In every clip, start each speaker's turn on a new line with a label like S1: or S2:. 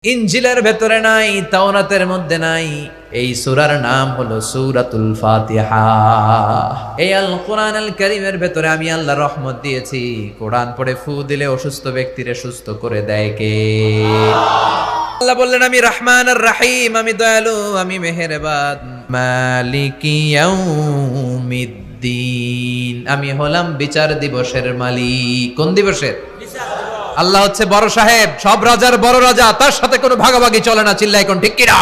S1: ইনজিলের ভেতরে নাই, তাওরাতের মধ্যে নাই। এই সূরার নাম হলো সূরাতুল ফাতিহা। এই আল কোরআন আল কারীমের ভেতরে আমি আল্লাহ রহমত দিয়েছি। কোরআন পড়ে ফু দিলে অসুস্থ ব্যক্তিরে সুস্থ করে দেয় কে? আল্লাহ বললেন, আমি রহমান আর রহিম, আমি দয়ালু, আমি মেহেরবান। মালিকি ইয়াউমিদ্দিন, আমি হলাম বিচার দিবসের মালিক। কোন দিবসের? আল্লাহ হচ্ছে বড় সাহেব, সব রাজার বড় রাজা, তার সাথে কোনো ভাগাভাগি চলে না। চিল্লাই কোন ঠিক কিনা?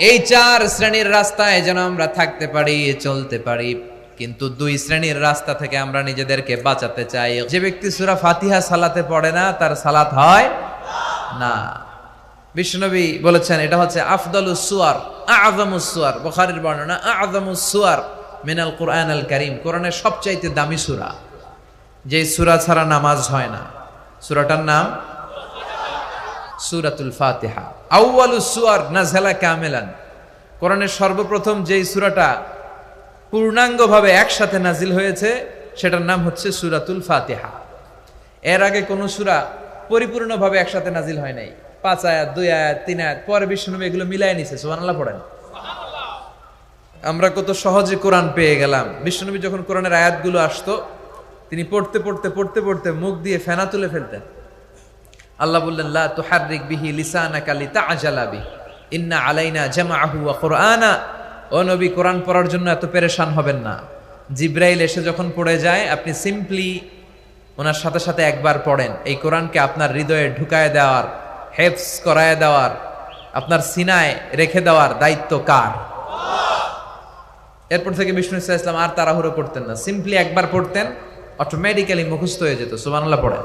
S1: এই চার শ্রেণীর রাস্তায় যেন আমরা থাকতে পারি, চলতে পারি, কিন্তু দুই শ্রেণীর রাস্তা থেকে আমরা নিজেদেরকে বাঁচাতে চাই। যে ব্যক্তি সূরা ফাতিহা সালাতে পড়ে না, তার সালাত হয় না। বিশ্বনবী বলেছেন এটা হচ্ছে আফদালুস সুয়ার, আযমুস সুয়ার। বুখারীর বর্ণনা, আযমুস সুয়ার মিনাল কুরআন আল কারীম, কোরআনের সবচাইতে দামি সূরা। যে সূরা ছাড়া নামাজ হয় না, সূরাটার নাম সূরাতুল ফাতিহা। আউয়ালুস সুয়ার নাযালা কামিলান, কোরআনের সর্বপ্রথম যেই সূরাটা পূর্ণাঙ্গভাবে একসাথে নাজিল হয়েছে সেটার নাম হচ্ছে সূরাতুল ফাতিহা। এর আগে কোন সূরা পরিপূর্ণভাবে একসাথে নাজিল হয় নাই। 5 আয়াত, 2 আয়াত, 3 আয়াত, পরে বিশ্বনবী এগুলো মিলাই নিছে। সুবহানাল্লাহ পড়েন। আমরা কত সহজে কোরআন পেয়ে গেলাম। বিশ্বনবী যখন কোরআনের আয়াতগুলো আসতো, তিনি পড়তে পড়তে পড়তে পড়তে মুখ দিয়ে ফেনা তুলে ফেলতেন। আল্লাহ বললেন, লা তুহাররিক বিহি লিসানাকা লিতাআজালা বিহি ইন্না আলাইনা জামআহু ওয়া কুরআনা। ও নবী, কোরআন পড়ার জন্য এত পেরেশান হবেন না। জিবরাইল এসে যখন পড়ে যায়, আপনি সিম্পলি ওনার সাথে সাথে একবার পড়েন। এই কোরআনকে আপনার হৃদয়ে ঢুকায় দেওয়ার, হেফজ করায় দেওয়ার, আপনার সিনায় রেখে দেওয়ার দায়িত্ব কার? এরপর থেকে বিষ্ণু ইসলাম আর তাড়াহুড়ো করতেন না, সিম্পলি একবার পড়তেন, অটোমেটিক্যালি মুখস্থ হয়ে যেত। সুবহানাল্লাহ পড়েন।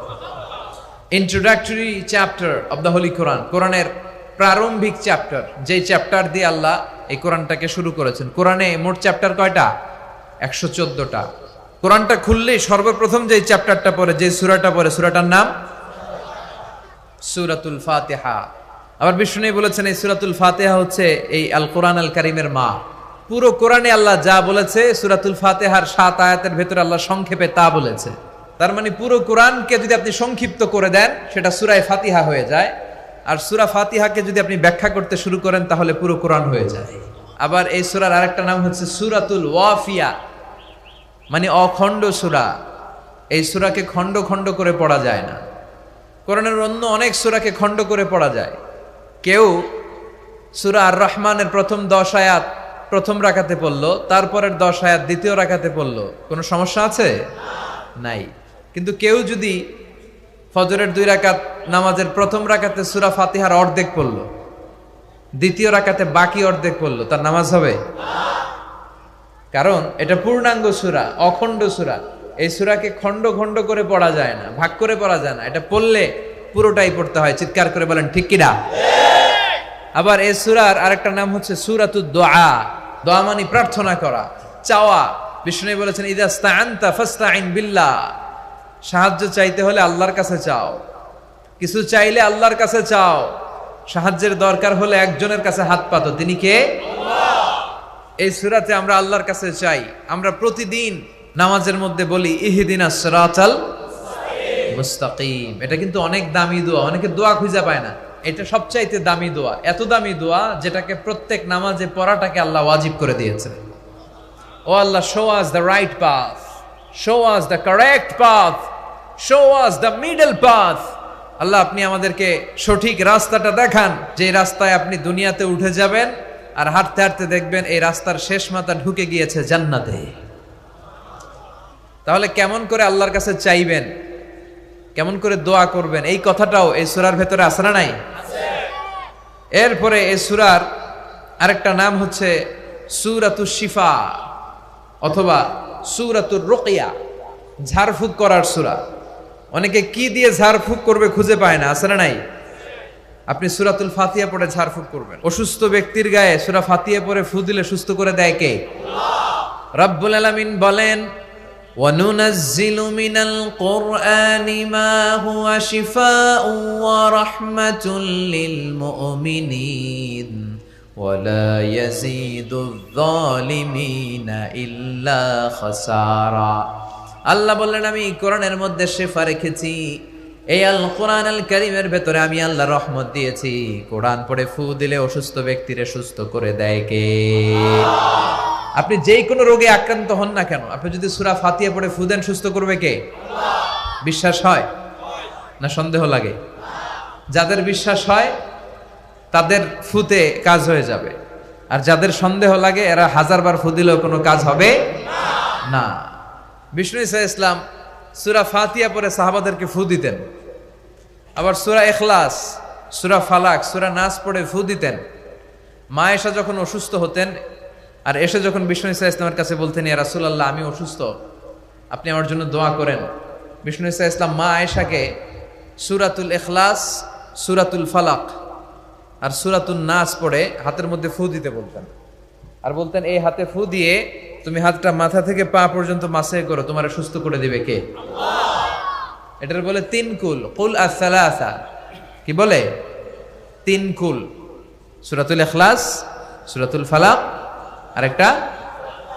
S1: Introductory chapter of the holy Quran, কোরআনের প্রারম্ভিক চ্যাপ্টার, যে চ্যাপ্টার দিয়ে আল্লাহ এই কোরআনটাকে শুরু করেছেন। কোরআনে মোট চ্যাপ্টার কয়টা? 114টা। কোরআনটা খুললেই সর্বপ্রথম যে চ্যাপ্টারটা পড়ে, যে সূরাটা পড়ে, সূরাটার নাম সূরাতুল ফাতিহা। আবার বিষ্ণু বলেছেন এই সূরাতুল ফাতিহা হচ্ছে এই আল কোরআন আল কারীমের মা। পুরো কোরআনে আল্লাহ যা বলেছে সূরাতুল ফাতিহার 7 আয়াতের ভেতরে আল্লাহ সংক্ষেপে তা বলেছে। তার মানে পুরো কোরআনকে যদি আপনি সংক্ষিপ্ত করে দেন, সেটা সূরা ফাতিহা হয়ে যায়। আর সূরা ফাতিহাকে যদি আপনি ব্যাখ্যা করতে শুরু করেন, তাহলে পুরো কোরআন হয়ে যায়। আবার এই সূরার আরেকটা নাম হচ্ছে সূরাতুল ওয়াফিয়া, মানে অখণ্ড সূরা। এই সূরাকে খণ্ড খণ্ড করে পড়া যায় না। কোরআনের অন্য অনেক সূরাকে খণ্ড করে পড়া যায়। কেউ সূরা আর রহমানের প্রথম 10 আয়াত প্রথম রাকাতে পড়লো, তারপরের 10 আয়াত দ্বিতীয় রাকাতে পড়লো, কোনো সমস্যা আছে? নাই। কিন্তু কেউ যদি ফজরের 2 রাকাত নামাজের প্রথম রাকাতে সূরা ফাতিহার অর্ধেক পড়লো, দ্বিতীয় রাকাতে বাকি অর্ধেক পড়লো, তার নামাজ হবে? কারণ এটা পূর্ণাঙ্গ সূরা, অখণ্ড সূরা। এই সূরাকে খণ্ড খণ্ড করে পড়া যায় না, ভাগ করে পড়া যায় না। এটা পড়লে পুরোটাই পড়তে হয়। চিৎকার করে বলেন ঠিক কিনা? আবার এই সূরার আরেকটা নাম হচ্ছে সূরাতুদ দুআ। দোয়া মানে প্রার্থনা করা, চাওয়া। বিষ্ণু বলেছেন, ইযা ইসতাআনতা ফাসতাইন বিল্লাহ, সাহায্য চাইতে হলে আল্লাহর কাছে চাও। কিছু চাইলে আল্লাহর কাছে চাও। সাহায্যের দরকার হলে একজনের কাছে হাত পাতো, তিনি কে? আল্লাহ। এই সূরাতে আমরা আল্লাহর কাছে চাই। আমরা প্রতিদিন নামাজের মধ্যে বলি, ইহদিনাস সিরাতাল মুস্তাকিম। এটা কিন্তু অনেক দামি দোয়া, অনেকে দোয়া খুঁজে পায় না। এটা সবচাইতে দামি দোয়া, এত দামি দোয়া যেটাকে প্রত্যেক নামাজে পড়াটাকে আল্লাহ ওয়াজিব করে দিয়েছে। ও আল্লাহ, show us the right path, show us the correct path, show us the middle path. আল্লাহ, আপনি আমাদেরকে সঠিক রাস্তাটা দেখান, যে রাস্তায় আপনি দুনিয়াতে উঠে যাবেন আর হাঁটতে হাঁটতে দেখবেন এই রাস্তার শেষ মাথা ঢুকে গিয়েছে জান্নাতে। তাহলে কেমন করে আল্লাহর কাছে চাইবেন, কেমন করে দোয়া করবেন, এই কথাটাও এই সূরার ভেতরে আছে না নাই? এরপরে এই সূরার আরেকটা নাম হচ্ছে সূরাতুশ শিফা অথবা সূরাতুর রুকিয়া, ঝাড়ফুঁক করার সূরা। অনেকে কি দিয়ে ঝাড়ফুঁক করবে খুঁজে পায় না, আছে না নাই? আপনি সূরাতুল ফাতিহা পড়ে ঝাড়ফুঁক করবেন। অসুস্থ ব্যক্তির গায়ে সূরা ফাতিহা পড়ে ফু দিলে সুস্থ করে দেয় কে? আল্লাহ। রব্বুল আলামিন বলেন, وَنُنَزِّلُ مِنَ الْقُرْآنِ مَا هُوَ شِفَاءٌ وَرَحْمَةٌ لِّلْمُؤْمِنِينَ وَلَا يَزِيدُ الظَّالِمِينَ إِلَّا خَسَارًا। আল্লাহ বললেন, আমি কোরআনের মধ্যে শিফা রেখেছি, এই আল কোরআন আল কারীমের ভেতরে আমি আল্লাহ রহমত দিয়েছি। কোরআন পড়ে ফু দিলে অসুস্থ ব্যক্তিরে সুস্থ করে দেয় কে? আপনি যেই কোনো রোগে আক্রান্ত হন না কেন, আপনি যদি সূরা ফাতিহা পড়ে ফু দেন, সুস্থ করবে কে? বিশ্বাস হয় না সন্দেহ লাগে? যাদের বিশ্বাস হয় তাদের ফুতে কাজ হয়ে যাবে, আর যাদের সন্দেহ লাগে এরা হাজারবার ফু দিলেও কোনো কাজ হবে না। বিষ্ণু ঈসা ইসলাম সূরা ফাতিহা পড়ে সাহাবাদেরকে ফু দিতেন, আবার সূরা ইখলাস, সূরা ফালাক, সূরা নাস পড়ে ফু দিতেন। মা আয়েশা যখন অসুস্থ হতেন আর এসে যখন বিষ্ণু ঈসা ইসলামের কাছে বলতেন, ইয়া রাসূলুল্লাহ আমি অসুস্থ, আপনি আমার জন্য দোয়া করেন, বিষ্ণু ঈসা ইসলাম মা আয়েশাকে সূরাতুল ইখলাস, সূরাতুল ফালাক আর সূরাতুন নাস পড়ে হাতের মধ্যে ফু দিতে বলতেন, আর বলতেন এই হাতে ফু দিয়ে তুমি হাতটা মাথা থেকে পা পর্যন্ত মাসে করো, তোমার সুস্থ করে দিবে কে? আল্লাহ। এটার বলে তিন কুল, কুল আস-সালাসা। কি বলে? তিন কুল, সূরাতুল ইখলাস, সূরাতুল ফালাক আর একটা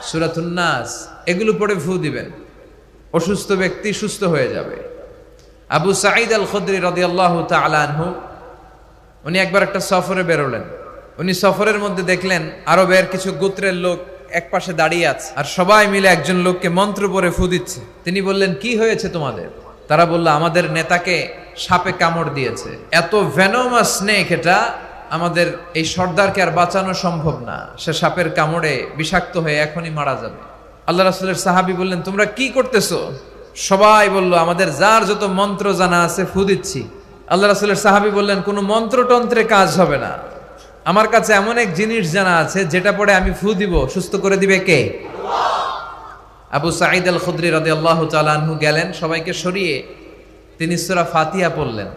S1: সূরাতুন নাস। এগুলো পড়ে ফু দিবেন, অসুস্থ ব্যক্তি সুস্থ হয়ে যাবে। আবু সাঈদ আল খুদরি রাদিয়াল্লাহু তাআলা আনহু, উনি একবার একটা সফরে বেরোলেন। উনি সফরের মধ্যে দেখলেন আরবের কিছু গোত্রের লোক এক পাশে দাঁড়িয়ে আছে, আর সবাই মিলে একজন লোককে মন্ত্র পড়ে ফু দিচ্ছে। তিনি বললেন, কি হয়েছে তোমাদের? তারা বলল, আমাদের নেতাকে সাপে কামড় দিয়েছে, এত ভেনোমাস স্নেক, এটা আমাদের এই সর্দারকে আর বাঁচানো সম্ভব না, সে সাপের কামড়ে বিষাক্ত হয়ে এখনই মারা যাবে। আল্লাহ রাসূলের সাহাবী বললেন, তোমরা কি করতেছো? সবাই বলল, আমাদের যার যত মন্ত্র জানা আছে ফু দিচ্ছি। আল্লাহ রাসূলের সাহাবী বললেন, কোনো মন্ত্রতন্ত্রে কাজ হবে না, আমার কাছে এমন এক জিনিস জানা আছে যেটা পড়ে আমি ফু দিব, সুস্থ করে দিবে কে? আল্লাহ। আবু সাঈদ আল খুদরি রাদিয়াল্লাহু তাআলা আনহু গেলেন, সবাইকে সরিয়ে তিনি সূরা ফাতিহা পড়লেন।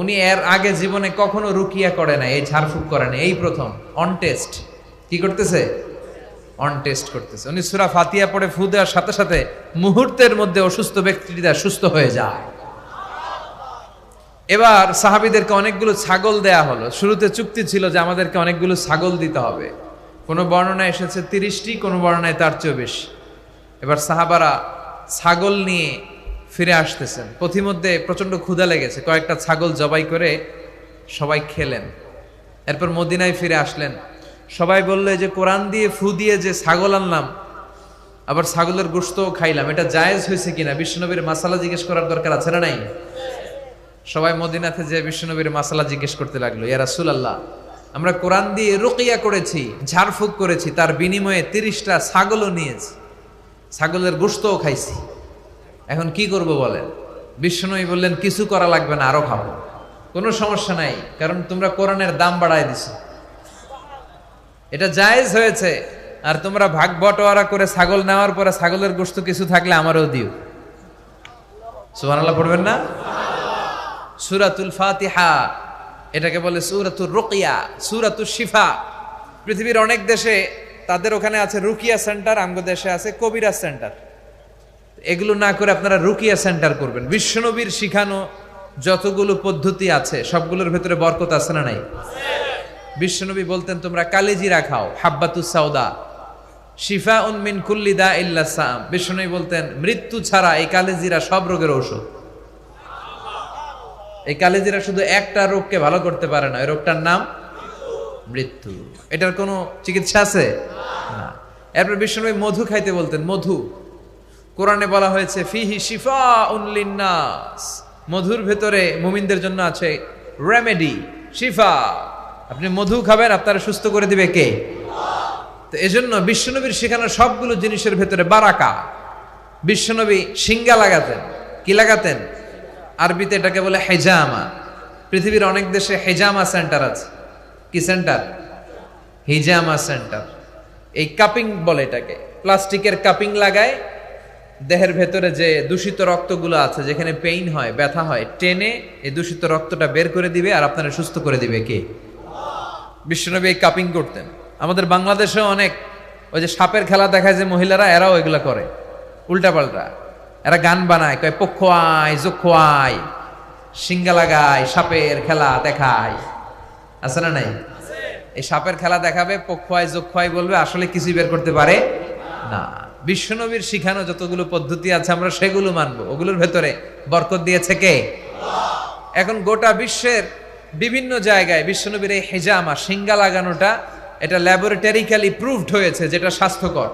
S1: উনি এর আগে জীবনে কখনো রুকিয়া করে না, এই ঝাড়ফুঁক করে না, এই প্রথম অন টেস্ট। কি করতেছে? অন টেস্ট করতেছে। উনি সূরা ফাতিহা পড়ে ফু দেওয়ার সাথে সাথে মুহূর্তের মধ্যে অসুস্থ ব্যক্তিটা সুস্থ হয়ে যায়। এবার সাহাবীদেরকে অনেকগুলো ছাগল দেয়া হলো। শুরুতে চুক্তি ছিল যে আমাদেরকে অনেকগুলো ছাগল দিতে হবে, কোনো বর্ণনায় এসেছে 30টি, কোনো বর্ণনায় তার চেয়েও বেশি। এবার সাহাবারা ছাগল নিয়ে ফিরে আসতেছেন, পথিমধ্যে প্রচন্ড ক্ষুধা লেগেছে, কয়েকটা ছাগল জবাই করে সবাই খেলেন। এরপর মদিনায় ফিরে আসলেন, সবাই বলল যে কোরআন দিয়ে ফু দিয়ে যে ছাগল আনলাম, আবার ছাগলের গোশতও খাইলাম, এটা জায়েজ হয়েছে কিনা বিশ্বনবীর মাসালা জিজ্ঞেস করার দরকার আছে না নাই? সবাই মদিনাতে যে বিশ্বনবীর মাসালা জিজ্ঞেস করতে লাগলো, ইয়া রাসূলুল্লাহ আমরা কোরআন দিয়ে রুকিয়া করেছি, ঝাড়ফুঁক করেছি, তার বিনিময়ে 30টা ছাগলও নিয়েছি, ছাগলের গোশতও খাইছি, এখন কি করব বলেন? বিশ্বনবী বললেন, কিছু করা লাগবে না, আরো খাবো, কোনো সমস্যা নাই, কারণ তোমরা কোরআনের দাম বাড়ায় দিছো, এটা জায়েজ হয়েছে, আর তোমরা ভাগ বটোয়ারা করে ছাগল নেওয়ার পরে ছাগলের গোশত কিছু থাকলে আমারও দিও। সুবহানাল্লাহ পড়বেন না? সূরাতুল ফাতিহা এটাকে বলে সূরাতুর রুকিয়া, সূরাতুশ শিফা। পৃথিবীর অনেক দেশে তাদের ওখানে আছে রুকিয়া সেন্টার, আমগো দেশে আছে কবিরাজ সেন্টার। এগুলো না করে আপনারা রুকিয়া সেন্টার করবেন। বিশ্বনবীর শিখানো যতগুলো পদ্ধতি আছে সবগুলোর ভেতরে বরকত আছে না নাই? বিশ্বনবী বলতেন, তোমরা কালিজিরা খাও, হাব্বাতুস সাউদা শিফাউন মিন কুল্লি দা ইল্লা সাম। বিশ্বনবী বলতেন, মৃত্যু ছাড়া এই কালিজিরা সব রোগের ঔষধ। এই কালিজিরা শুধু একটা রোগকে ভালো করতে পারে না, এই রোগটার নাম মৃত্যু। এটার কোনো চিকিৎসা আছে না। এরপর বিশ্বনবী মধু খাইতে বলতেন, মধু কোরআনে বলা হয়েছে ফিহি শিফাউন লিন্নাস, মধুর ভেতরে মুমিনদের জন্য আছে রেমেডি, শিফা। আপনি মধু খাবেন, আপনারা সুস্থ করে দিবে কে? তো এজন্য বিশ্বনবীর শেখানো সবগুলো জিনিসের ভেতরে বারাকা। বিশ্বনবী সিঙ্গা লাগাতেন। কি লাগাতেন? আরবিতে এটাকে বলে হেজামা। পৃথিবীর অনেক দেশে হেজামা সেন্টার আছে। কি সেন্টার? হিজামা সেন্টার। এই কাপিং বলে এটাকে, প্লাস্টিকের কাপিং লাগায় দেহের ভেতরে যে দূষিত রক্তগুলো আছে, যেখানে পেইন হয়, ব্যথা হয়, টেনে এই দূষিত রক্তটা বের করে দিবে আর আপনারা সুস্থ করে দিবে কে? বিশ্বনবী এই কাপিং করতেন। আমাদের বাংলাদেশেও অনেক ওই যে সাপের খেলা দেখায় যে মহিলারা, এরাও এগুলা করে উল্টাপাল্টা। এরা গান বানায়, কয় পক্ষোয়াই যোক্ষোয়াই, সিঙ্গা লাগায়, সাপের খেলা দেখায়, আছে না নাই? এই সাপের খেলা দেখাবে, পক্ষোয়াই যোক্ষোয়াই বলবে, আসলে কিছুই বের করতে পারে না। বিশ্বনবীর শিখানো যতগুলো পদ্ধতি আছে আমরা সেগুলো মানবো, ওগুলোর ভেতরে বরকত দিয়েছে কে? এখন গোটা বিশ্বের বিভিন্ন জায়গায় বিশ্বনবীর এই হেজামা সিঙ্গা লাগানোটা এটা ল্যাবরেটরিক্যালি প্রুভড হয়েছে যেটা স্বাস্থ্যকর।